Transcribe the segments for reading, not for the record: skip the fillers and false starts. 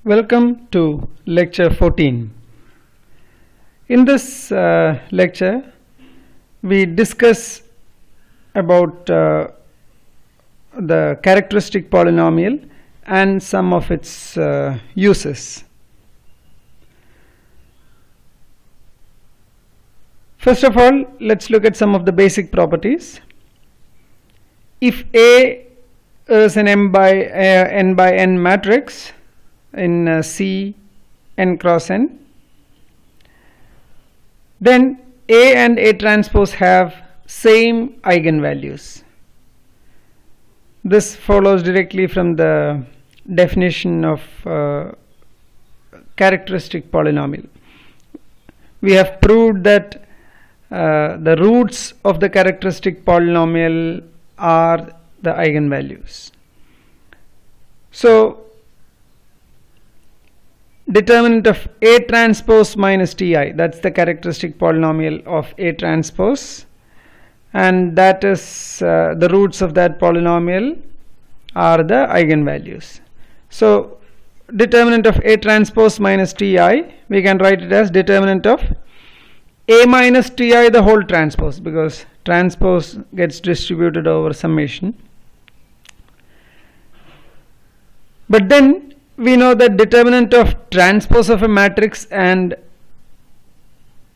Welcome to lecture 14. In this lecture we discuss about the characteristic polynomial and some of its uses. First of all, let's look at some of the basic properties. If A is an n by n matrix in C n cross n, then A and A transpose have same eigenvalues. This follows directly from the definition of characteristic polynomial. We have proved that the roots of the characteristic polynomial are the eigenvalues. So determinant of A transpose minus Ti, that's the characteristic polynomial of A transpose, and that is the roots of that polynomial are the eigenvalues. So determinant of A transpose minus Ti, we can write it as determinant of A minus Ti the whole transpose, because transpose gets distributed over summation. But then we know that determinant of transpose of a matrix and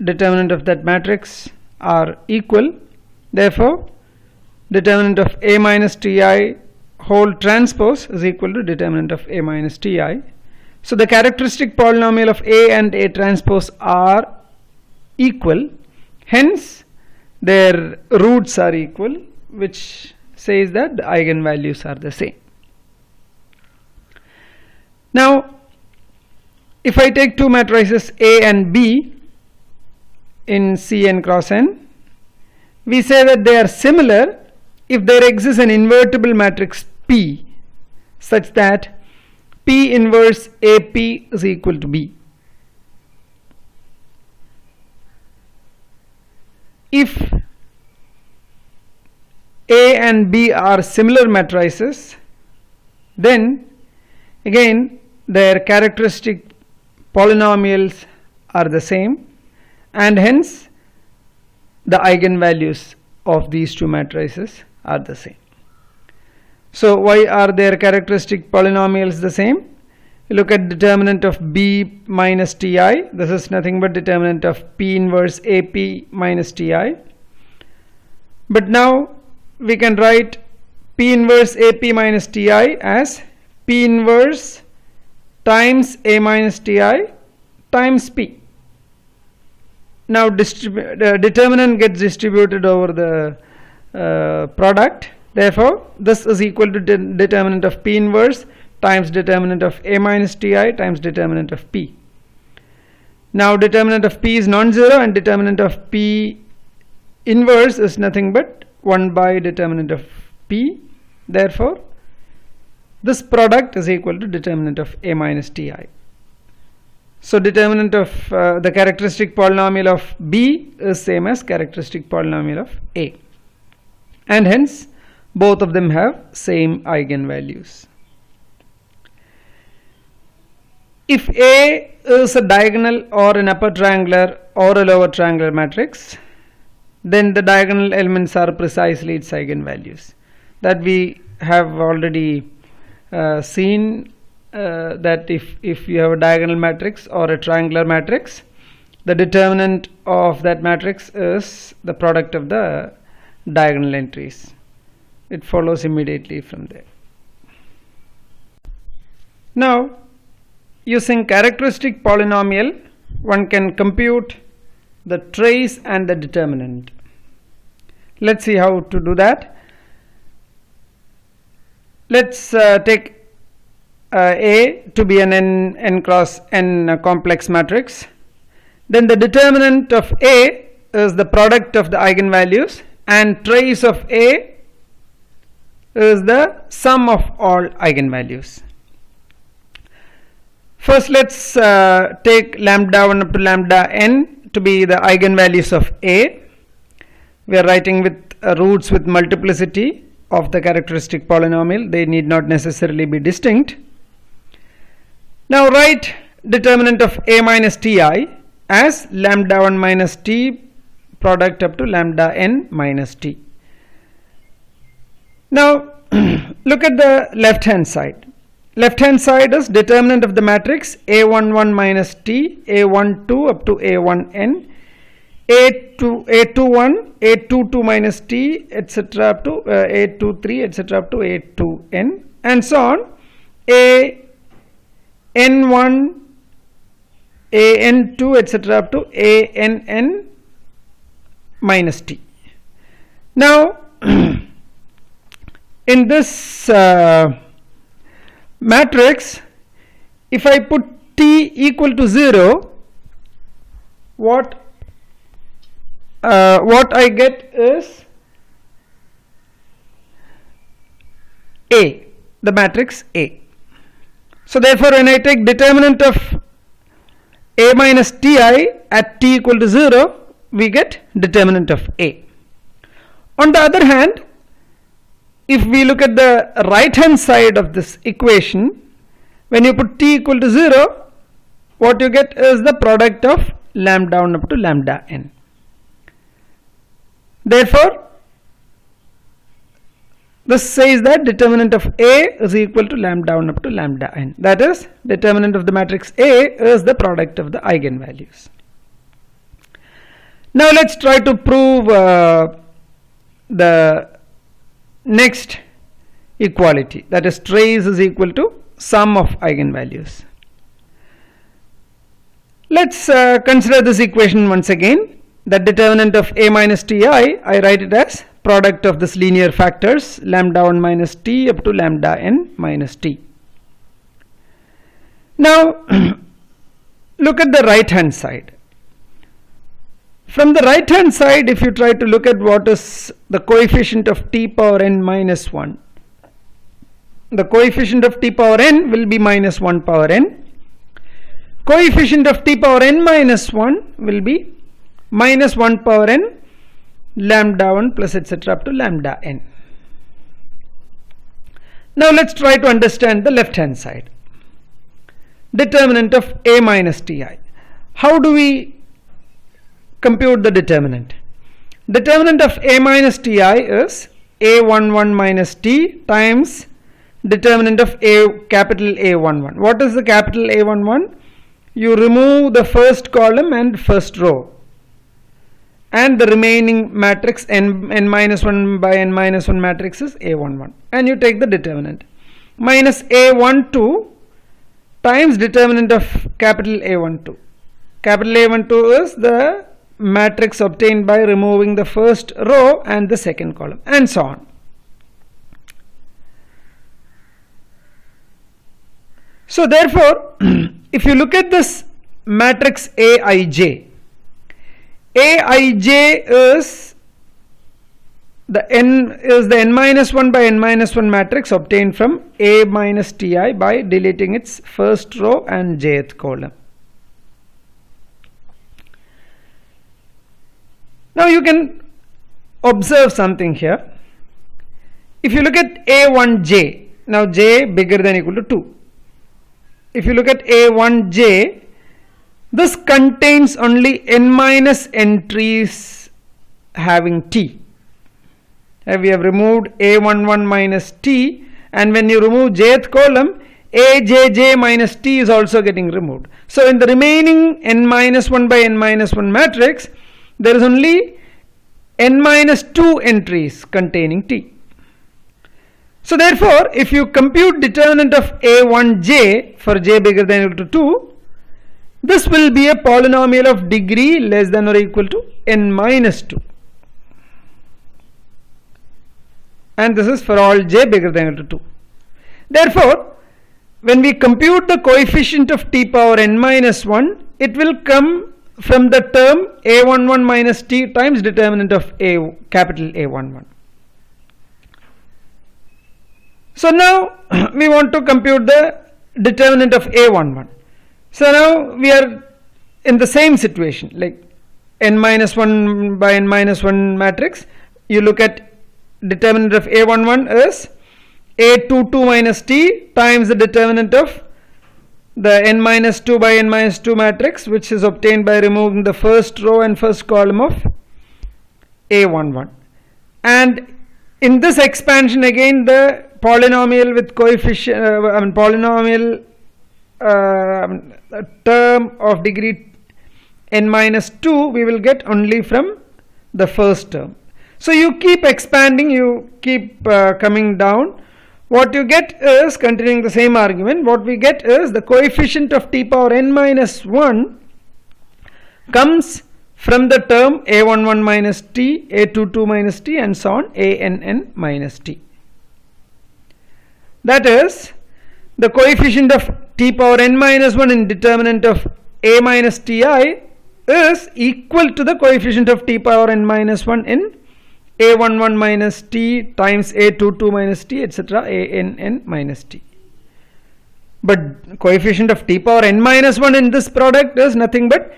determinant of that matrix are equal. Therefore determinant of A minus Ti whole transpose is equal to determinant of A minus Ti. So the characteristic polynomial of A and A transpose are equal, hence their roots are equal, which says that the eigenvalues are the same. Now if I take two matrices A and B in C n cross n, we say that they are similar if there exists an invertible matrix P such that P inverse AP is equal to B. If A and B are similar matrices, then again their characteristic polynomials are the same, and hence the eigenvalues of these two matrices are the same. So why are their characteristic polynomials the same? You look at determinant of B minus Ti, this is nothing but determinant of P inverse AP minus Ti. But now we can write P inverse AP minus Ti as P inverse times A minus Ti times P. Now determinant gets distributed over the product. Therefore this is equal to determinant of P inverse times determinant of A minus Ti times determinant of P. Now determinant of P is non-zero and determinant of P inverse is nothing but 1 by determinant of P. Therefore this product is equal to determinant of A minus Ti. So determinant of the characteristic polynomial of B is same as characteristic polynomial of A, and hence both of them have same eigenvalues. If A is a diagonal or an upper triangular or a lower triangular matrix, then the diagonal elements are precisely its eigenvalues. That we have already seen that if you have a diagonal matrix or a triangular matrix, the determinant of that matrix is the product of the diagonal entries. It follows immediately from there. Now using characteristic polynomial, one can compute the trace and the determinant. Let's see how to do that. Let's take A to be an n cross n complex matrix. Then the determinant of A is the product of the eigenvalues, and trace of A is the sum of all eigenvalues. First let's take lambda 1 up to lambda n to be the eigenvalues of A. We are writing with roots with multiplicity of the characteristic polynomial. They need not necessarily be distinct. Now write determinant of A minus Ti as lambda 1 minus T product up to lambda n minus T. Now look at the left hand side. Left hand side is determinant of the matrix A11 minus T, A12 up to A1n, A21, A22 minus T, etc. up to A23, etc. up to A2n, and so on. AN1, AN2, etc. up to ANN minus T. Now in this matrix, if I put T equal to 0, what I get is A, the matrix A. So therefore when I take determinant of A minus Ti at T equal to 0, we get determinant of A. On the other hand, if we look at the right hand side of this equation, when you put T equal to 0, what you get is the product of lambda 1 up to lambda n. Therefore this says that determinant of A is equal to lambda 1 up to lambda n. That is, determinant of the matrix A is the product of the eigenvalues. Now let's try to prove the next equality, that is trace is equal to sum of eigenvalues. Let's consider this equation once again. The determinant of A minus Ti, I write it as product of this linear factors lambda 1 minus T up to lambda n minus T. Now look at the right hand side. From the right hand side, if you try to look at what is the coefficient of T power n minus 1, the coefficient of T power n will be minus 1 power n. Coefficient of T power n minus 1 will be minus 1 power n lambda 1 plus etc. up to lambda n. Now let's try to understand the left hand side. Determinant of A minus Ti. How do we compute the determinant? Determinant of A minus Ti is A11 minus T times determinant of capital A11. What is the capital A11? You remove the first column and first row, and the remaining matrix n minus 1 by n minus 1 matrix is A11, and you take the determinant minus A12 times determinant of capital A12. Capital A12 is the matrix obtained by removing the first row and the second column, and so on. So therefore if you look at this matrix Aij, Aij is the n minus 1 by n minus 1 matrix obtained from A minus Ti by deleting its first row and jth column. Now you can observe something here. If you look at A1j, now j bigger than or equal to 2. If you look at A1j, this contains only n minus entries having t. We have removed A11 minus t, and when you remove jth column, Ajj minus t is also getting removed. So in the remaining n minus 1 by n minus 1 matrix, there is only n minus 2 entries containing t. So therefore if you compute determinant of A1j for j bigger than or equal to 2, this will be a polynomial of degree less than or equal to n minus 2, and this is for all j bigger than or equal to 2. Therefore when we compute the coefficient of t power n minus 1, it will come from the term A11 minus t times determinant of capital A11. So now we want to compute the determinant of A11. So now we are in the same situation, like n minus 1 by n minus 1 matrix. You look at determinant of A11 is A22 minus t times the determinant of the n minus 2 by n minus 2 matrix, which is obtained by removing the first row and first column of A11. And in this expansion again, the polynomial with coefficient, polynomial term of degree n minus 2 we will get only from the first term. So you keep expanding, you keep coming down. What you get is, continuing the same argument, what we get is the coefficient of t power n minus 1 comes from the term a11 minus t, a22 minus t, and so on, ann minus t. That is, the coefficient of t power n minus 1 in determinant of a minus ti is equal to the coefficient of t power n minus 1 in a11 minus t times a22 minus t, etc., ann minus t. But coefficient of t power n minus 1 in this product is nothing but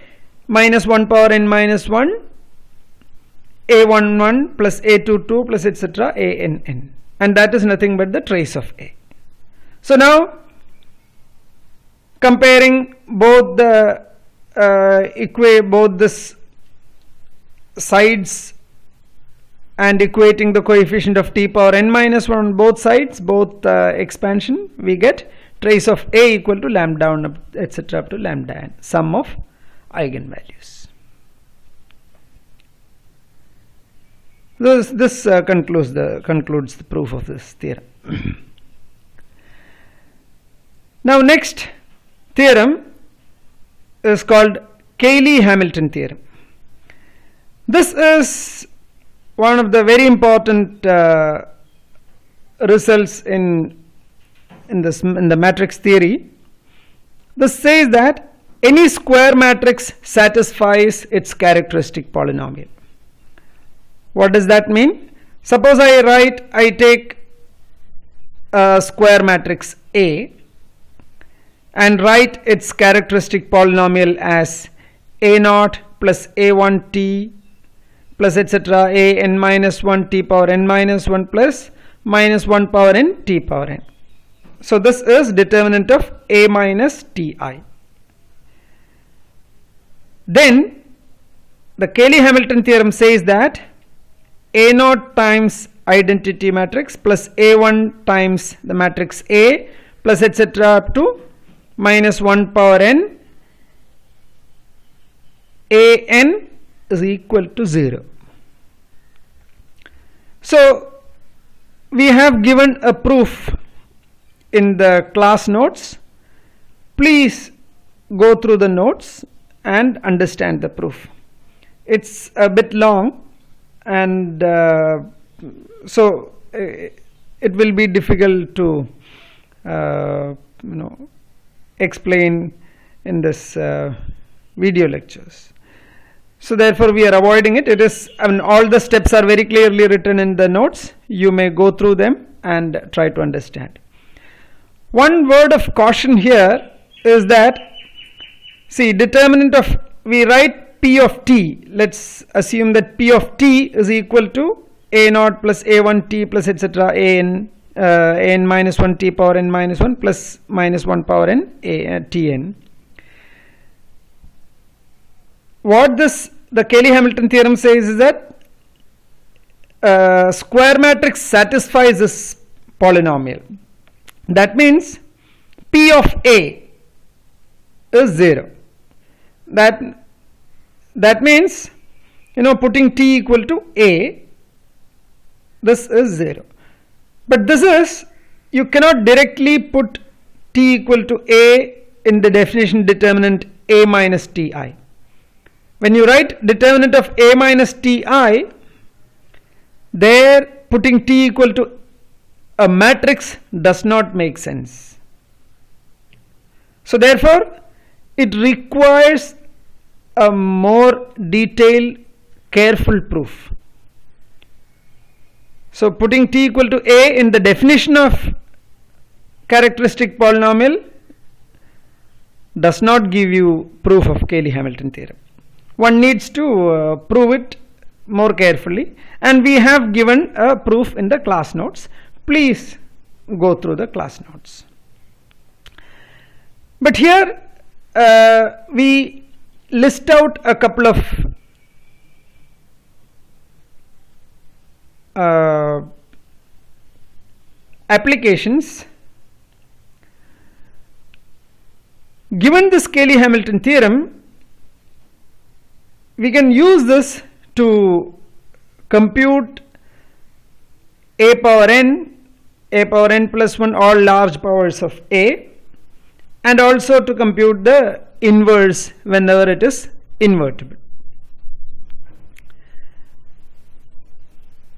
minus 1 power n minus 1 a11 plus a22 plus etc., ann, and that is nothing but the trace of a. So now comparing both the both this sides and equating the coefficient of t power n minus 1 on both sides, both expansion, we get trace of a equal to lambda etc. up to lambda n, sum of eigenvalues. This concludes the proof of this theorem. Now next theorem is called Cayley-Hamilton theorem. This is one of the very important results in the matrix theory. This says that any square matrix satisfies its characteristic polynomial. What does that mean? Suppose I take a square matrix A and write its characteristic polynomial as a0 plus a1t plus etc. a n minus 1 t power n minus 1 plus minus 1 power n t power n. So this is determinant of a minus ti. Then the Cayley-Hamilton theorem says that a0 times identity matrix plus a1 times the matrix A plus etc. up to minus 1 power n an is equal to 0. So we have given a proof in the class notes. Please go through the notes and understand the proof. It's a bit long, and so it will be difficult to explain in this video lectures. So therefore we are avoiding it. It is, all the steps are very clearly written in the notes. You may go through them and try to understand. One word of caution here is that, see, determinant of, we write p of t. Let's assume that p of t is equal to a0 plus a1t plus etc. an minus 1 t power n minus 1 plus minus 1 power n tn. What the Cayley-Hamilton theorem says is that square matrix satisfies this polynomial. That means p of a is 0. That means, putting t equal to a, this is 0. But this is, you cannot directly put t equal to a in the definition determinant a minus ti. When you write determinant of a minus ti, there putting t equal to a matrix does not make sense. So therefore it requires a more detailed, careful proof. So putting t equal to a in the definition of characteristic polynomial does not give you proof of Cayley-Hamilton theorem. One needs to prove it more carefully, and we have given a proof in the class notes. Please go through the class notes. But here we list out a couple of applications. Given this Cayley-Hamilton theorem, we can use this to compute a power n plus 1, all large powers of a, and also to compute the inverse whenever it is invertible.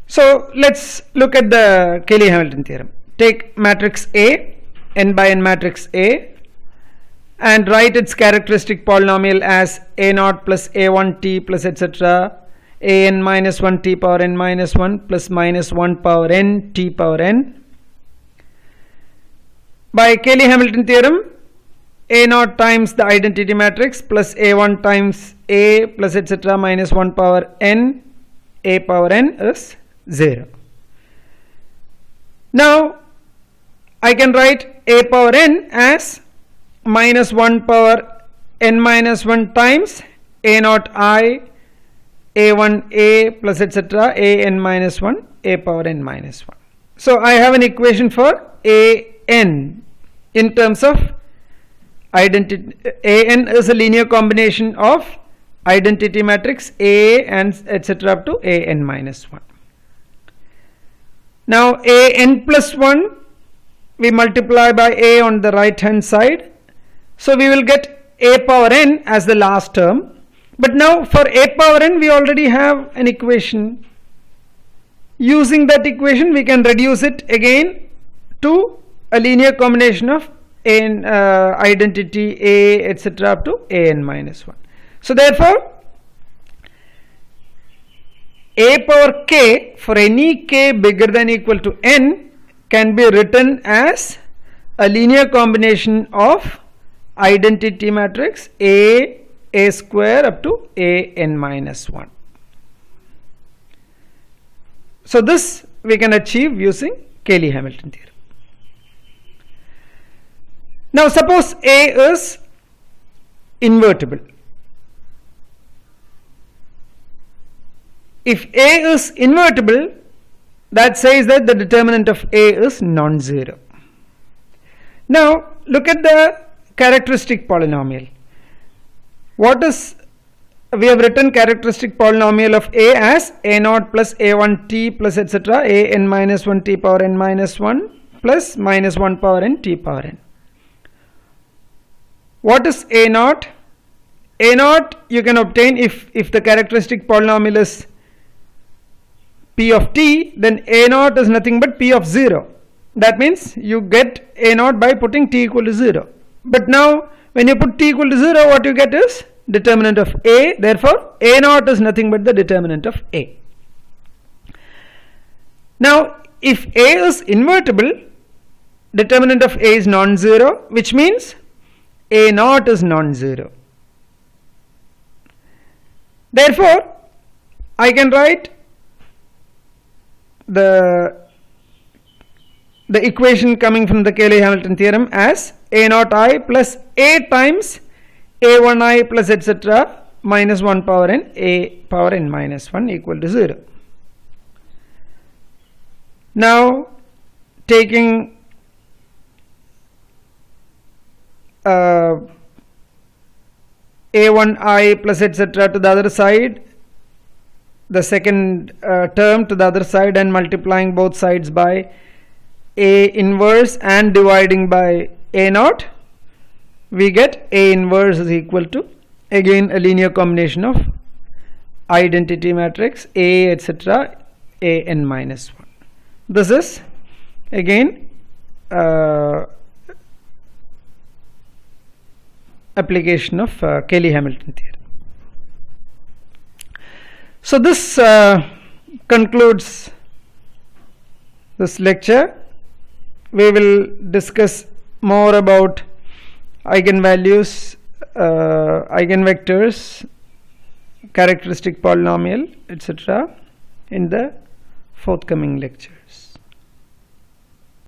So let's look at the Cayley-Hamilton theorem. Take matrix A, n by n matrix A, and write its characteristic polynomial as a naught plus a1 t plus etc. a n minus 1 t power n minus 1 plus minus 1 power n t power n. By Cayley-Hamilton theorem, a naught times the identity matrix plus a1 times a plus etc. minus 1 power n a power n is 0. Now I can write a power n as minus 1 power n minus 1 times a naught I a1 a plus etc. a n minus 1 a power n minus 1. So I have an equation for a n in terms of identity. A n is a linear combination of identity matrix a and etc. up to a n minus 1. Now a n plus 1 we multiply by a on the right hand side, so we will get a power n as the last term. But now for a power n we already have an equation. Using that equation we can reduce it again to a linear combination of n identity a etc. up to a n minus 1. So therefore a power k for any k bigger than or equal to n can be written as a linear combination of identity matrix a square up to a n minus 1. So this we can achieve using Cayley-Hamilton theorem. Now suppose a is invertible. If a is invertible, that says that the determinant of a is non-zero. Now look at the characteristic polynomial. What is, we have written characteristic polynomial of a as a naught plus a1 t plus etc. a n minus 1 t power n minus 1 plus minus 1 power n t power n. What is a naught? A naught you can obtain if the characteristic polynomial is p of t, then a naught is nothing but p of 0. That means you get a naught by putting t equal to 0. But now when you put t equal to 0, what you get is determinant of a. Therefore a naught is nothing but the determinant of a. Now if a is invertible, determinant of a is non-zero, which means a naught is non-zero. Therefore I can write the equation coming from the Cayley-Hamilton theorem as a naught I plus a times a1 I plus etc. minus 1 power n a power n minus 1 equal to 0. Now taking a1 I plus etc. to the other side, the second term to the other side, and multiplying both sides by a inverse and dividing by a naught, we get a inverse is equal to again a linear combination of identity matrix a etc. a n minus 1. This is again application of Cayley-Hamilton theorem. So this concludes this lecture. We will discuss more about eigenvalues, eigenvectors, characteristic polynomial, etc. in the forthcoming lecture.